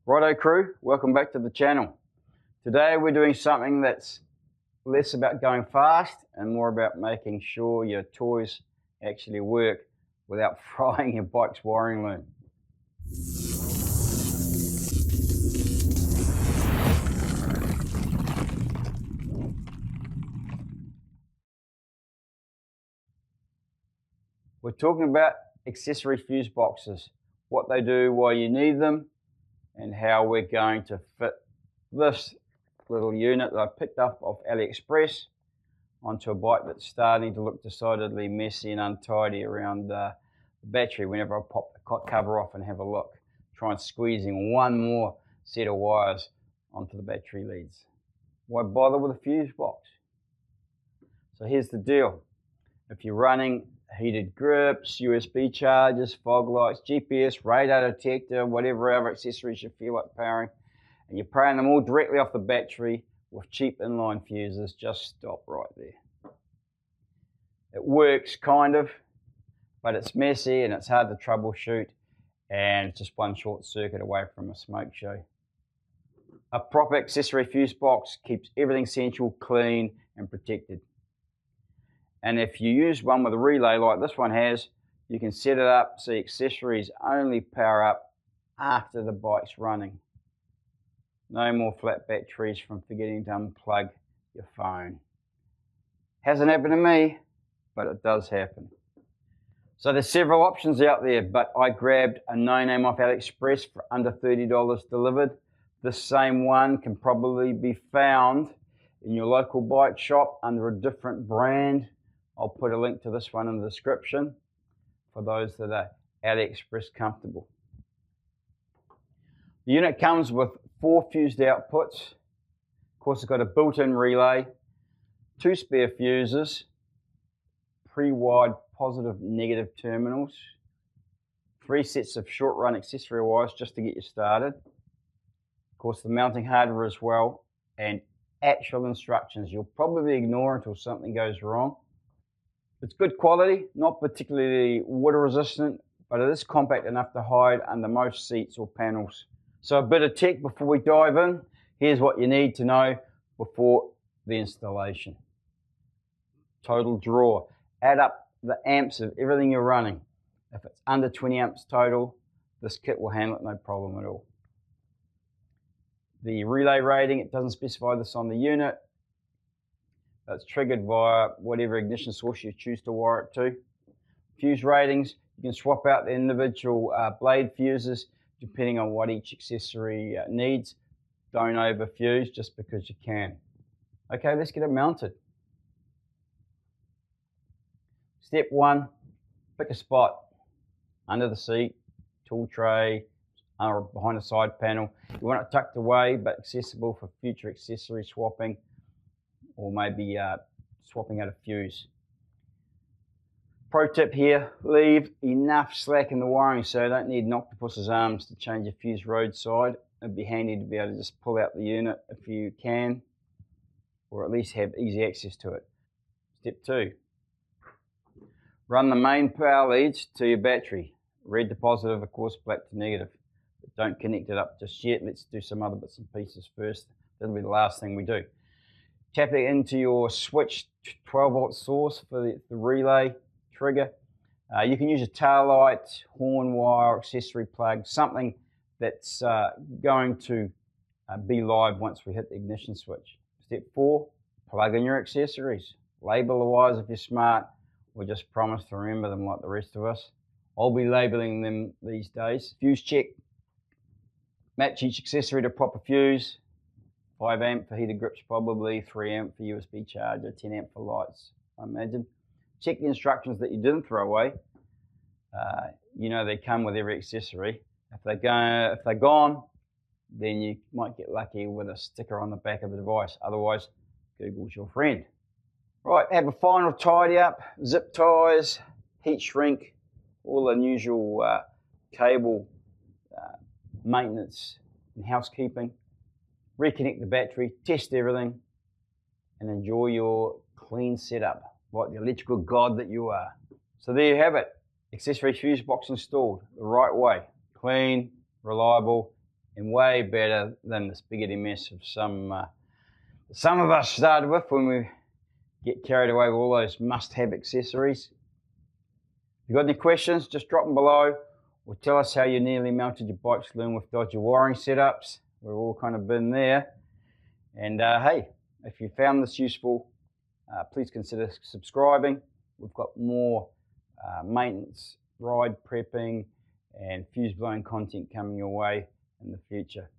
Righto crew, welcome back to the channel. Today we're doing something that's less about going fast and more about making sure your toys actually work without frying your bike's wiring loom. We're talking about accessory fuse boxes, what they do, why you need them, and how we're going to fit this little unit that I picked up off AliExpress onto a bike that's starting to look decidedly messy and untidy around the battery. Whenever I pop the cover off and have a look, try and squeezing one more set of wires onto the battery leads. Why bother with a fuse box? So here's the deal. If you're running heated grips, USB chargers, fog lights, GPS, radar detector, whatever other accessories you feel like powering, and you're powering them all directly off the battery with cheap inline fuses, just stop right there. It works kind of, but it's messy and it's hard to troubleshoot, and it's just one short circuit away from a smoke show. A proper accessory fuse box keeps everything essential clean and protected. And if you use one with a relay like this one has, you can set it up so accessories only power up after the bike's running. No more flat batteries from forgetting to unplug your phone. Hasn't happened to me, but it does happen. So there's several options out there, but I grabbed a no-name off AliExpress for under $30 delivered. This same one can probably be found in your local bike shop under a different brand. I'll put a link to this one in the description for those that are AliExpress comfortable. The unit comes with 4 fused outputs. Of course, it's got a built-in relay, 2 spare fuses, pre-wired positive negative terminals, 3 sets of short-run accessory wires just to get you started. Of course, the mounting hardware as well, and actual instructions you'll probably ignore until something goes wrong. It's good quality, not particularly water resistant, but it is compact enough to hide under most seats or panels. So a bit of tech before we dive in. Here's what you need to know before the installation. Total draw. Add up the amps of everything you're running. If it's under 20 amps total, this kit will handle it no problem at all. The relay rating, it doesn't specify this on the unit. It's triggered via whatever ignition source you choose to wire it to. Fuse ratings, you can swap out the individual blade fuses depending on what each accessory needs. Don't overfuse just because you can. Okay, let's get it mounted. Step 1, pick a spot under the seat, tool tray, or behind a side panel. You want it tucked away but accessible for future accessory swapping, or maybe swapping out a fuse. Pro tip here, leave enough slack in the wiring so you don't need an octopus's arms to change a fuse roadside. It'd be handy to be able to just pull out the unit if you can, or at least have easy access to it. Step 2, run the main power leads to your battery. Red to positive, of course, black to negative. But don't connect it up just yet. Let's do some other bits and pieces first. That'll be the last thing we do. Tap it into your switched 12-volt source for the relay trigger. You can use a tail light, horn wire, accessory plug, something that's going to be live once we hit the ignition switch. Step 4, plug in your accessories. Label the wires if you're smart, or just promise to remember them like the rest of us. I'll be labeling them these days. Fuse check. Match each accessory to proper fuse. 5 amp for heated grips probably, 3 amp for USB charger, 10 amp for lights, I imagine. Check the instructions that you didn't throw away. You know they come with every accessory. If they're gone, then you might get lucky with a sticker on the back of the device. Otherwise, Google's your friend. Right, have a final tidy up, zip ties, heat shrink, all the usual cable maintenance and housekeeping. Reconnect the battery, test everything, and enjoy your clean setup, like the electrical god that you are. So there you have it. Accessory fuse box installed the right way. Clean, reliable, and way better than the spaghetti mess of some of us started with when we get carried away with all those must-have accessories. If you've got any questions, just drop them below, or tell us how you nearly melted your bike saloon with dodgy wiring setups. We've all kind of been there. And hey, if you found this useful, please consider subscribing. We've got more maintenance, ride prepping, and fuse blowing content coming your way in the future.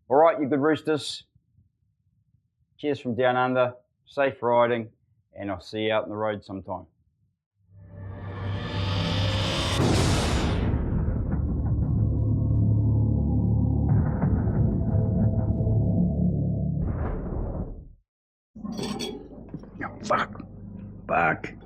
All right, you good roosters. Cheers from down under. Safe riding, and I'll see you out on the road sometime. Oh, fuck.